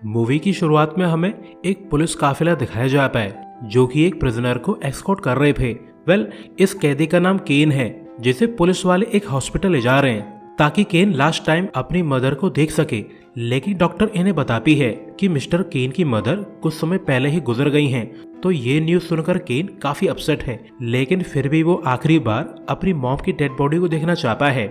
Movie की शुरुआत में हमें एक पुलिस काफिला दिखाया जाता है जो कि एक प्रिजनर को एस्कॉर्ट कर रहे थे। इस कैदी का नाम केन है जिसे पुलिस वाले एक हॉस्पिटल ले जा रहे हैं ताकि केन लास्ट टाइम अपनी मदर को देख सके। लेकिन डॉक्टर इन्हें बताती है कि मिस्टर केन की मदर कुछ समय पहले ही गुजर गई हैं। तो ये न्यूज सुनकर केन काफी अपसेट है, लेकिन फिर भी वो आखिरी बार अपनी मॉम की डेड बॉडी को देखना चाहता है।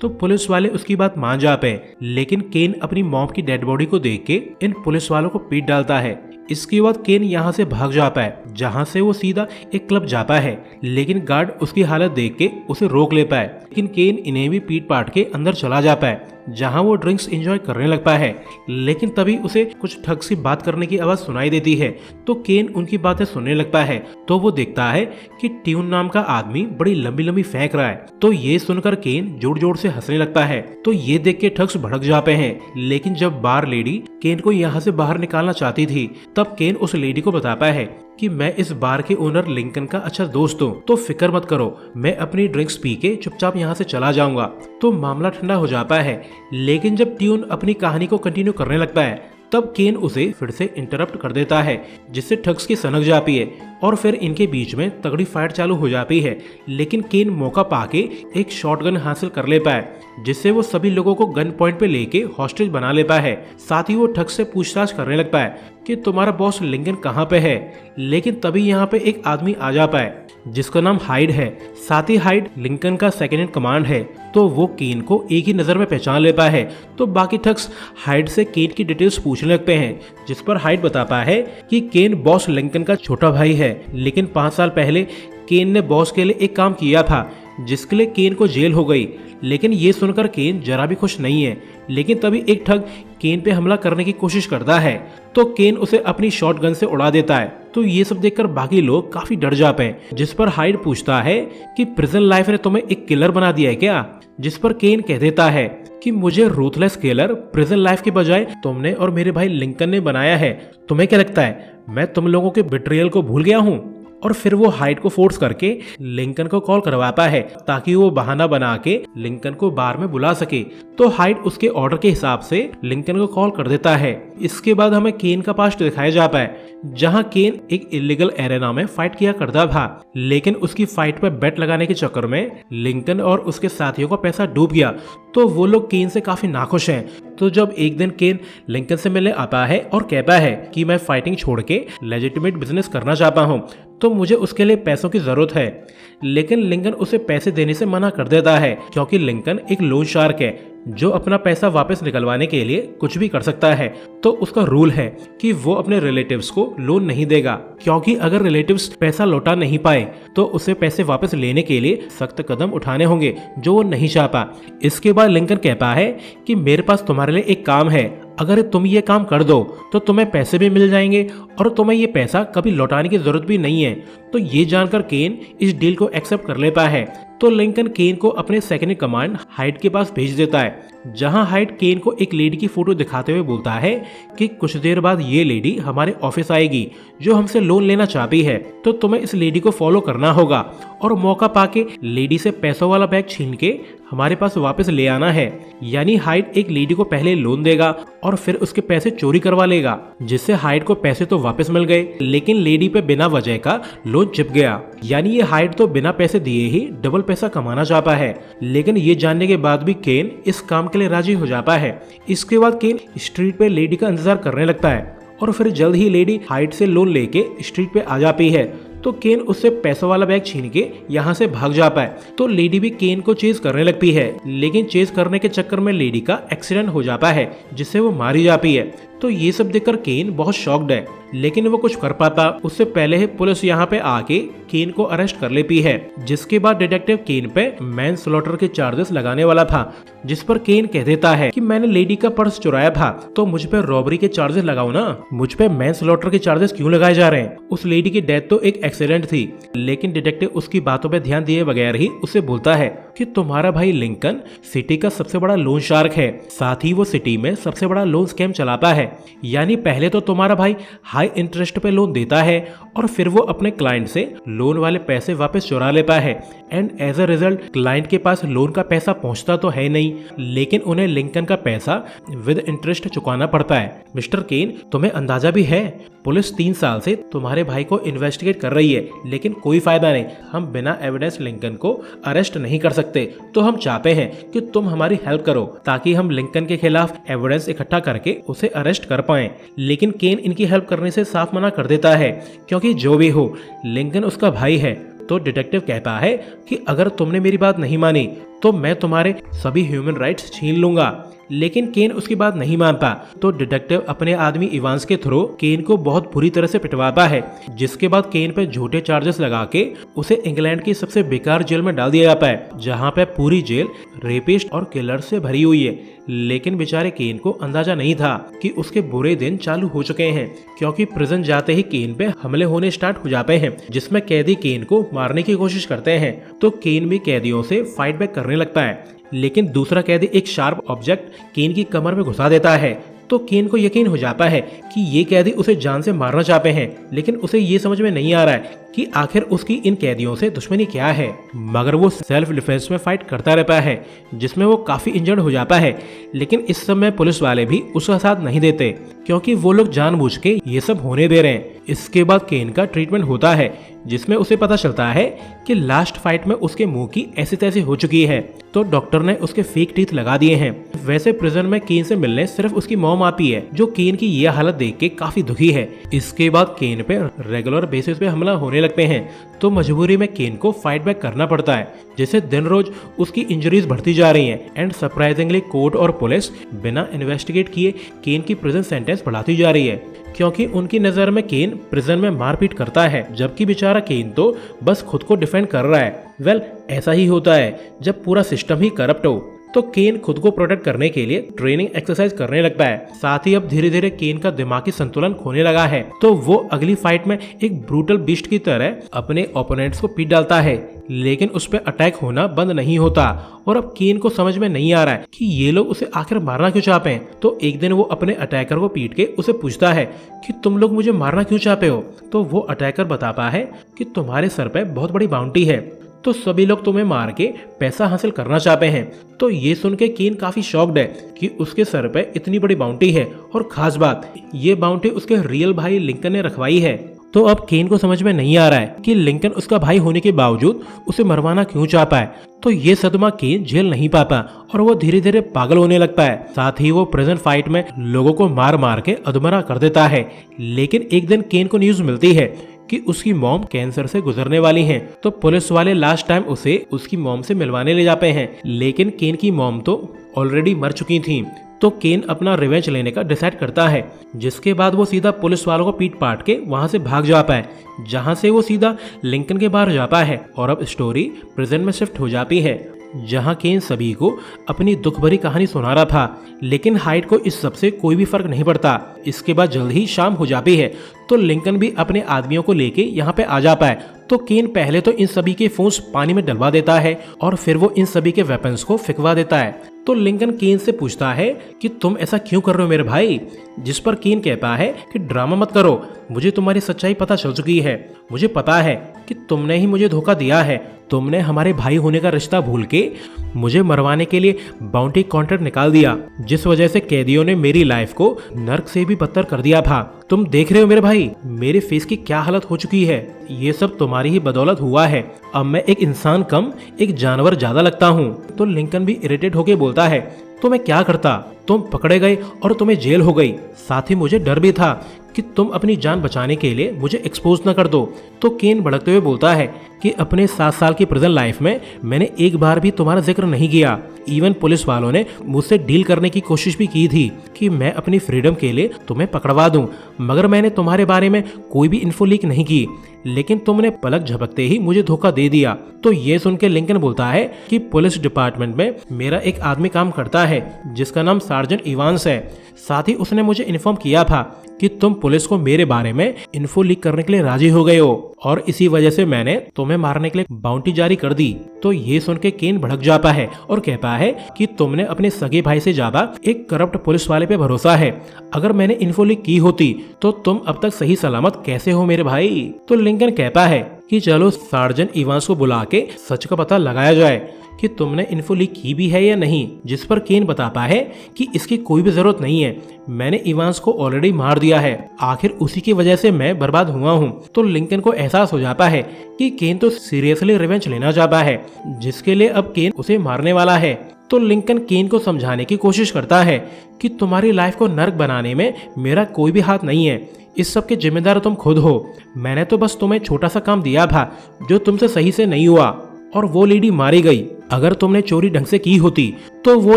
तो पुलिस वाले उसकी बात मान जाते हैं, लेकिन केन अपनी मॉम की डेड बॉडी को देख के इन पुलिस वालों को पीट डालता है। इसके बाद केन यहाँ से भाग जाता है, जहाँ से वो सीधा एक क्लब जाता है, लेकिन गार्ड उसकी हालत देख के उसे रोक लेता है। लेकिन केन इन्हें भी पीट पाट के अंदर चला जाता है, जहाँ वो ड्रिंक्स एंजॉय करने लगता है। लेकिन तभी उसे कुछ ठग सी बात करने की आवाज सुनाई देती है, तो केन उनकी बातें सुनने लगता है। तो वो देखता है कि ट्यून नाम का आदमी बड़ी लंबी लंबी फेंक रहा है। तो ये सुनकर केन जोर जोर से हंसने लगता है। तो ये देख के ठग्स भड़क जाते हैं। लेकिन जब बार लेडी केन को यहाँ से बाहर निकालना चाहती थी, तब केन उस लेडी को बताता है कि मैं इस बार के ओनर लिंकन का अच्छा दोस्त हूँ, तो फिक्र मत करो, मैं अपनी ड्रिंक्स पी के चुपचाप यहाँ से चला जाऊंगा। तो मामला ठंडा हो जाता है। लेकिन जब ट्यून अपनी कहानी को कंटिन्यू करने लगता है, तब केन उसे फिर से इंटरप्ट कर देता है, जिससे ठग्स की सनक जाती है और फिर इनके बीच में तगड़ी फाइट चालू हो जाती है। लेकिन केन मौका पाके एक शॉटगन हासिल कर लेता है, जिससे वो सभी लोगों को गन पॉइंट पे लेके हॉस्टेज बना लेता है। साथ ही वो ठग्स से पूछताछ करने लगता है कि तुम्हारा बॉस लिंकन कहाँ पे है। लेकिन तभी यहाँ पे एक आदमी आ जाता है जिसका नाम हाइड है। साथ ही हाइड लिंकन का सेकंड इन कमांड है, तो वो केन को एक ही नजर में पहचान लेता है। तो बाकी ठग्स हाइड से केन की डिटेल्स पूछने लगते हैं, जिस पर हाइड बताता है कि केन बॉस लिंकन का छोटा भाई है, लेकिन 5 साल पहले केन ने बॉस के लिए एक काम किया था जिसके लिए केन को जेल हो गई। लेकिन ये सुनकर केन जरा भी खुश नहीं है। लेकिन तभी एक ठग केन पे हमला करने की कोशिश करता है, तो केन उसे अपनी शॉटगन से उड़ा देता है। तो ये सब देखकर बाकी लोग काफी डर जाते हैं, जिस पर हाइड पूछता है कि प्रिजन लाइफ ने तुम्हें एक किलर बना दिया है क्या। जिस पर केन कह देता है कि मुझे रूथलेस किलर प्रिजन लाइफ के बजाय तुमने और मेरे भाई लिंकन ने बनाया है। तुम्हें क्या लगता है मैं तुम लोगों के बिट्रियल को भूल गया हूँ। और फिर वो हाइड को फोर्स करके लिंकन को कॉल करवाता है ताकि वो बहाना बना के लिंकन को बार में बुला सके। तो हाइड उसके ऑर्डर के हिसाब से लिंकन को कॉल कर देता है। इसके बाद हमें केन का पास्ट दिखाया जाता है, जहां केन एक इलीगल एरेना में फाइट किया करता था। लेकिन उसकी फाइट पर बेट लगाने के चक्कर में लिंकन और उसके साथियों का पैसा डूब गया। तो वो लोग केन से काफी नाखुश हैं। तो जब एक दिन केन लिंकन से मिलने आता है और कहता है कि मैं फाइटिंग छोड़ के लेजिटिमेट बिजनेस करना चाहता हूँ, तो मुझे उसके लिए पैसों की जरूरत है। लेकिन लिंकन उसे पैसे देने से मना कर देता है, क्योंकि लिंकन एक लोन शार्क है जो अपना पैसा वापस निकलवाने के लिए कुछ भी कर सकता है। तो उसका रूल है कि वो अपने रिलेटिव्स को लोन नहीं देगा, क्योंकि अगर रिलेटिव्स पैसा लौटा नहीं पाए तो उसे पैसे वापस लेने के लिए सख्त कदम उठाने होंगे, जो वो नहीं चाहता। इसके बाद लिंकन कहता है कि मेरे पास तुम्हारे लिए एक काम है, अगर तुम ये काम कर दो तो तुम्हें पैसे भी मिल जाएंगे और तुम्हें ये पैसा कभी लौटाने की जरूरत भी नहीं है। तो ये जानकर केन इस डील को एक्सेप्ट कर लेता है। तो लिंकन केन को अपने सेकंड इन कमांड हाइड के पास भेज देता है, जहां हाइड केन को एक लेडी की फोटो दिखाते हुए बोलता है कि कुछ देर बाद ये लेडी हमारे ऑफिस आएगी जो हमसे लोन लेना चाहती है, तो तुम्हें इस लेडी को फॉलो करना होगा और मौका पाके लेडी से पैसों वाला बैग छीन के हमारे पास वापस ले आना है। यानी हाइड एक लेडी को पहले लोन देगा और फिर उसके पैसे चोरी करवा लेगा, जिससे हाइड को पैसे तो वापस मिल गए, लेकिन लेडी पे बिना वजह का लोन चिप गया। यानी ये हाइड तो बिना पैसे दिए ही डबल पैसा कमाना चाहता है। लेकिन ये जानने के बाद भी केन इस काम के लिए राजी हो जाता है। इसके बाद केन स्ट्रीट पे लेडी का इंतजार करने लगता है और फिर जल्द ही लेडी हाइड से लोन लेके स्ट्रीट पे आ जाती है। तो केन उससे पैसों वाला बैग छीन के यहाँ से भाग जाता है। तो लेडी भी केन को चेज करने लगती है, लेकिन चेज करने के चक्कर में लेडी का एक्सीडेंट हो जाता है, जिससे वो मारी जाती है। तो ये सब देखकर केन बहुत शॉक्ड है, लेकिन वो कुछ कर पाता उससे पहले ही पुलिस यहाँ पे आके केन को अरेस्ट कर लेती है। जिसके बाद डिटेक्टिव केन पे मैन स्लॉटर के चार्जेस लगाने वाला था, जिस पर केन कह देता है कि मैंने लेडी का पर्स चुराया था, तो मुझ पे रॉबरी के चार्जेस लगाओ ना, मुझ पे मैन स्लॉटर के चार्जेस क्यों लगाए जा रहे हैं। उस लेडी की डेथ तो एक एक्सीडेंट थी। लेकिन डिटेक्टिव उसकी बातों पे ध्यान दिए बगैर ही उसे बोलता है कि तुम्हारा भाई लिंकन सिटी का सबसे बड़ा लोन शार्क है, साथ ही वो सिटी में सबसे बड़ा लोन स्कैम चलाता है। यानी पहले तो तुम्हारा भाई हाई हाई इंटरेस्ट पे लोन देता है और फिर वो अपने क्लाइंट से लोन वाले पैसे वापस चुरा लेता है and as a result client के पास लोन का पैसा पहुंचता तो है नहीं, लेकिन उन्हें लिंकन का पैसा विद इंटरेस्ट चुकाना पड़ता है। मिस्टर केन, तुम्हें अंदाजा भी है पुलिस 3 साल से तुम्हारे भाई को इन्वेस्टिगेट कर रही है, लेकिन कोई फायदा नहीं। हम बिना एविडेंस लिंकन को अरेस्ट नहीं कर सकते, तो हम चाहते हैं कि तुम हमारी हेल्प करो ताकि हम लिंकन के खिलाफ एविडेंस इकट्ठा करके उसे अरेस्ट कर पाएं। लेकिन केन इनकी हेल्प करने से साफ मना कर देता है, क्योंकि जो भी हो लिंकन उसका भाई है। तो डिटेक्टिव कहता है कि अगर तुमने मेरी बात नहीं मानी तो मैं तुम्हारे सभी ह्यूमन राइट्स छीन लूंगा। लेकिन केन उसकी बात नहीं मानता, तो डिटेक्टिव अपने आदमी इवांस के थ्रू केन को बहुत बुरी तरह से पिटवाता है, जिसके बाद केन पे झूठे चार्जेस लगा के उसे इंग्लैंड की सबसे बेकार जेल में डाल दिया जाता है, जहां पे पूरी जेल रेपिस्ट और किलर से भरी हुई है। लेकिन बेचारे केन को अंदाजा नहीं था कि उसके बुरे दिन चालू हो चुके हैं, क्योंकि प्रिजन जाते ही केन पे हमले होने स्टार्ट हो जाते हैं, जिसमें कैदी केन को मारने की कोशिश करते हैं। तो केन भी कैदियों से फाइट बैक करने लगता है, लेकिन दूसरा कैदी एक शार्प ऑब्जेक्ट केन की कमर में घुसा देता है। तो केन को यकीन हो जाता है कि ये कैदी उसे जान से मारना चाहते हैं, लेकिन उसे ये समझ में नहीं आ रहा है कि आखिर उसकी इन कैदियों से दुश्मनी क्या है। मगर वो सेल्फ डिफेंस में फाइट करता रहता है, जिसमें वो काफी इंजर्ड हो जाता है। लेकिन इस समय पुलिस वाले भी उसका साथ नहीं देते, क्योंकि वो लोग जानबूझ के ये सब होने दे रहे हैं। इसके बाद केन का ट्रीटमेंट होता है, जिसमें उसे पता चलता है कि लास्ट फाइट में उसके मुंह की ऐसी तैसी हो चुकी है, तो डॉक्टर ने उसके फेक टीथ लगा दिए हैं। वैसे प्रिजन में केन से मिलने सिर्फ उसकी मॉम आती है, जो केन की ये हालत देख के काफी दुखी है। इसके बाद केन पे रेगुलर बेसिस पे हमला होने लगते हैं, तो मजबूरी में केन को फाइट बैक करना पड़ता है, जैसे दिन रोज उसकी इंजरीज बढ़ती जा रही हैं एंड सरप्राइजिंगली कोर्ट और पुलिस बिना इन्वेस्टिगेट किए केन की प्रिजन सेंटेंस बढ़ाती जा रही है, क्योंकि उनकी नजर में केन प्रिजन में मारपीट करता है, जबकि बेचारा केन तो बस खुद को डिफेंड कर रहा है। वेल, ऐसा ही होता है जब पूरा सिस्टम ही करप्ट हो। तो केन खुद को प्रोटेक्ट करने के लिए ट्रेनिंग एक्सरसाइज करने लगता है। साथ ही अब धीरे धीरे केन का दिमागी संतुलन खोने लगा है, तो वो अगली फाइट में एक ब्रूटल बीस्ट की तरह अपने ओपोनेंट्स को पीट डालता है, लेकिन उस पर अटैक होना बंद नहीं होता। और अब केन को समझ में नहीं आ रहा है कि ये लोग उसे आखिर मारना क्यों चाहते हैं। तो एक दिन वो अपने अटैकर को पीट के उसे पूछता है कि तुम लोग मुझे मारना क्यों चाहते हो। तो वो अटैकर बताता है कि तुम्हारे सर पे बहुत बड़ी बाउंटी है, तो सभी लोग तुम्हें मार के पैसा हासिल करना चाहते हैं। तो ये सुन के केन काफी शॉक्ड है कि उसके सर पे इतनी बड़ी बाउंटी है, और खास बात ये बाउंटी उसके रियल भाई लिंकन ने रखवाई है। तो अब केन को समझ में नहीं आ रहा है कि लिंकन उसका भाई होने के बावजूद उसे मरवाना क्यों चाहता है। तो ये सदमा केन झेल नहीं पाता और वो धीरे धीरे पागल होने लगता है। साथ ही वो प्रेजेंट फाइट में लोगों को मार मार के अधमरा कर देता है। लेकिन एक दिन केन को न्यूज मिलती है कि उसकी मॉम कैंसर से गुजरने वाली हैं। तो पुलिस वाले लास्ट टाइम उसे उसकी मॉम से मिलवाने ले जाते हैं, लेकिन केन की मॉम तो ऑलरेडी मर चुकी थी। तो केन अपना रिवेंज लेने का डिसाइड करता है, जिसके बाद वो सीधा पुलिस वालों को पीट पाट के वहां से भाग जाता है, जहां से वो सीधा लिंकन के बाहर जाता है। और अब स्टोरी प्रेजेंट में शिफ्ट हो जाती है, जहां केन सभी को अपनी दुख भरी कहानी सुना रहा था। लेकिन हाइड को इस सब से कोई भी फर्क नहीं पड़ता। इसके बाद जल्द ही शाम हो जाती है, तो लिंकन भी अपने आदमियों को लेके यहाँ पे आ जाता है। तो केन पहले तो इन सभी के फोन्स पानी में डलवा देता है और फिर वो इन सभी के वेपन्स को फेंकवा देता है। तो लिंकन केन से पूछता है कि तुम ऐसा क्यों कर रहे हो मेरे भाई, जिस पर केन कहता है कि ड्रामा मत करो, मुझे तुम्हारी सच्चाई पता चल चुकी है। मुझे पता है कि तुमने ही मुझे धोखा दिया है। तुमने हमारे भाई होने का रिश्ता भूल के मुझे मरवाने के लिए बाउंटी कॉन्ट्रैक्ट निकाल दिया, जिस वजह से कैदियों ने मेरी लाइफ को नर्क से भी बदतर कर दिया था। तुम देख रहे हो मेरे भाई, मेरे फेस की क्या हालत हो चुकी है। ये सब तुम्हारी ही बदौलत हुआ है। अब मैं एक इंसान कम एक जानवर ज्यादा लगता हूँ। तो लिंकन भी इरिटेट होके बोलता है, तो मैं क्या करता, तुम पकड़े गए और तुम्हें जेल हो गई। साथ ही मुझे डर भी था कि तुम अपनी जान बचाने के लिए मुझे एक्सपोज न कर दो। तो केन भड़कते हुए बोलता है कि अपने 7 साल की प्रेजेंट लाइफ में मैंने एक बार भी तुम्हारा जिक्र नहीं किया। इवन पुलिस वालों ने मुझसे डील करने की कोशिश भी की थी कि मैं अपनी फ्रीडम के लिए तुम्हें पकड़वा दूं, मगर मैंने तुम्हारे बारे में कोई भी इन्फो लीक नहीं की। लेकिन तुमने पलक झपकते ही मुझे धोखा दे दिया। तो ये सुन के लिंकन बोलता है कि पुलिस डिपार्टमेंट में मेरा एक आदमी काम करता है जिसका नाम सार्जेंट इवांस है। साथ ही उसने मुझे इन्फॉर्म किया था कि तुम पुलिस को मेरे बारे में इन्फो लीक करने के लिए राजी हो गए हो और इसी वजह से मैंने तुम्हें मारने के लिए बाउंटी जारी कर दी। तो ये सुन के केन भड़क जाता है और कहता है कि तुमने अपने सगे भाई से ज्यादा एक करप्ट पुलिस वाले पे भरोसा है। अगर मैंने इन्फो लीक की होती तो तुम अब तक सही सलामत कैसे हो मेरे भाई। तो लिंकन कहता है कि चलो सार्जेंट इवांस को बुला के सच का पता लगाया जाए कि तुमने इन्फो लीक की भी है या नहीं। जिस पर केन बताता है कि इसकी कोई भी जरूरत नहीं है, मैंने इवांस को ऑलरेडी मार दिया है, आखिर उसी की वजह से मैं बर्बाद हुआ हूँ। तो लिंकन को एहसास हो जाता है कि केन तो सीरियसली रिवेंज लेना चाहता है, जिसके लिए अब केन उसे मारने वाला है। तो लिंकन केन को समझाने की कोशिश करता है कि तुम्हारी लाइफ को नर्क बनाने में मेरा कोई भी हाथ नहीं है, इस सब के जिम्मेदार तुम खुद हो। मैंने तो बस तुम्हें छोटा सा काम दिया था जो तुमसे सही से नहीं हुआ और वो लेडी मारी गई। अगर तुमने चोरी ढंग से की होती तो वो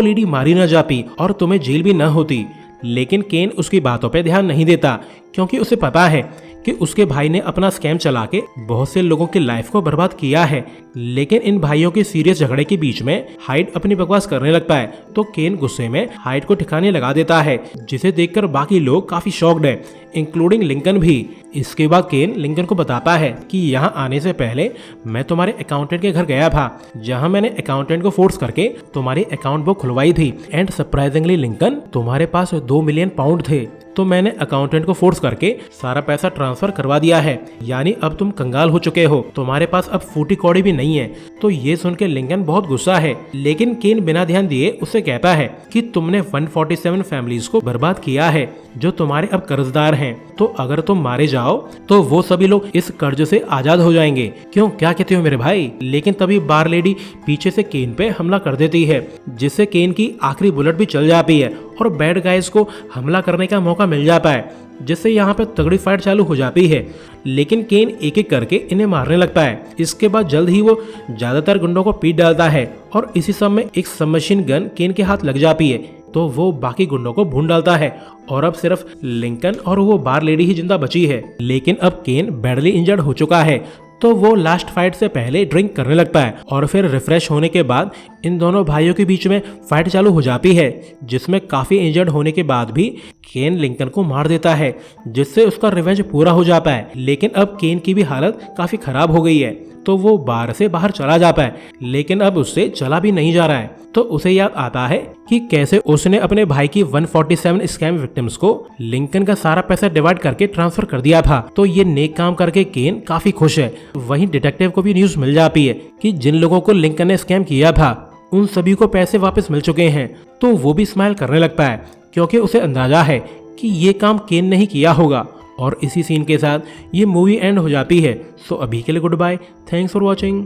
लेडी मारी न जाती और तुम्हें जेल भी न होती। लेकिन केन उसकी बातों पे ध्यान नहीं देता क्योंकि उसे पता है कि उसके भाई ने अपना स्कैम चला के बहुत से लोगों की लाइफ को बर्बाद किया है। लेकिन इन भाइयों के सीरियस झगड़े के बीच में हाइड अपनी बकवास करने लगता है तो केन गुस्से में हाइड को ठिकाने लगा देता है, जिसे देखकर बाकी लोग काफी शॉक्ड है, इंक्लूडिंग लिंकन भी। इसके बाद केन लिंकन को बताता है कि यहाँ आने से पहले मैं तुम्हारे अकाउंटेंट के घर गया था, जहाँ मैंने अकाउंटेंट को फोर्स करके तुम्हारी अकाउंट बुक खुलवाई थी। एंड सरप्राइजिंगली लिंकन, तुम्हारे पास 2 मिलियन पाउंड थे, तो मैंने अकाउंटेंट को फोर्स करके सारा पैसा ट्रांसफर करवा दिया है। यानी अब तुम कंगाल हो चुके हो, तुम्हारे पास अब फूटी कौड़ी भी नहीं है। तो ये सुन के लिंकन बहुत गुस्सा है, लेकिन केन बिना ध्यान दिए उससे कहता है कि तुमने 147 फैमिलीज को बर्बाद किया है जो तुम्हारे अब कर्जदार हैं। तो अगर तुम मारे जाओ तो वो सभी लोग इस कर्ज से आजाद हो जाएंगे। क्यों, क्या कहते हो मेरे भाई। लेकिन तभी बार लेडी पीछे से केन पे हमला कर देती है, जिससे केन की आखिरी बुलेट भी चल जाती है और बैड गाइज को हमला करने का मौका मिल जाता है, जिससे यहाँ पे तगड़ी फाइट चालू हो जाती है। लेकिन केन एक एक करके इन्हें मारने लगता है। इसके बाद जल्द ही वो ज्यादातर गुंडों को पीट डालता है और इसी समय एक सबमशीन गन केन के हाथ लग जाती है, तो वो बाकी गुंडों को भून डालता है और अब सिर्फ लिंकन और वो बार लेडी ही जिंदा बची है। लेकिन अब केन बैडली इंजर्ड हो चुका है, तो वो लास्ट फाइट से पहले ड्रिंक करने लगता है और फिर रिफ्रेश होने के बाद इन दोनों भाइयों के बीच में फाइट चालू हो जाती है, जिसमें काफी इंजर्ड होने के बाद भी केन लिंकन को मार देता है, जिससे उसका रिवेंज पूरा हो जाता है। लेकिन अब केन की भी हालत काफी खराब हो गई है, तो वो बार से बाहर चला जाता है, लेकिन अब उससे चला भी नहीं जा रहा है। तो उसे याद आता है कि कैसे उसने अपने भाई की 147 स्कैम विक्टिम्स को लिंकन का सारा पैसा डिवाइड करके ट्रांसफर कर दिया था। तो ये नेक काम करके केन काफी खुश है। वहीं डिटेक्टिव को भी न्यूज मिल जाती है कि जिन लोगों को लिंकन ने स्कैम किया था उन सभी को पैसे वापस मिल चुके हैं। तो वो भी स्माइल करने लगता है क्योंकि उसे अंदाजा है कि ये काम केन ने ही किया होगा। और इसी सीन के साथ ये मूवी एंड हो जाती है। सो अभी के लिए good bye, thanks for watching.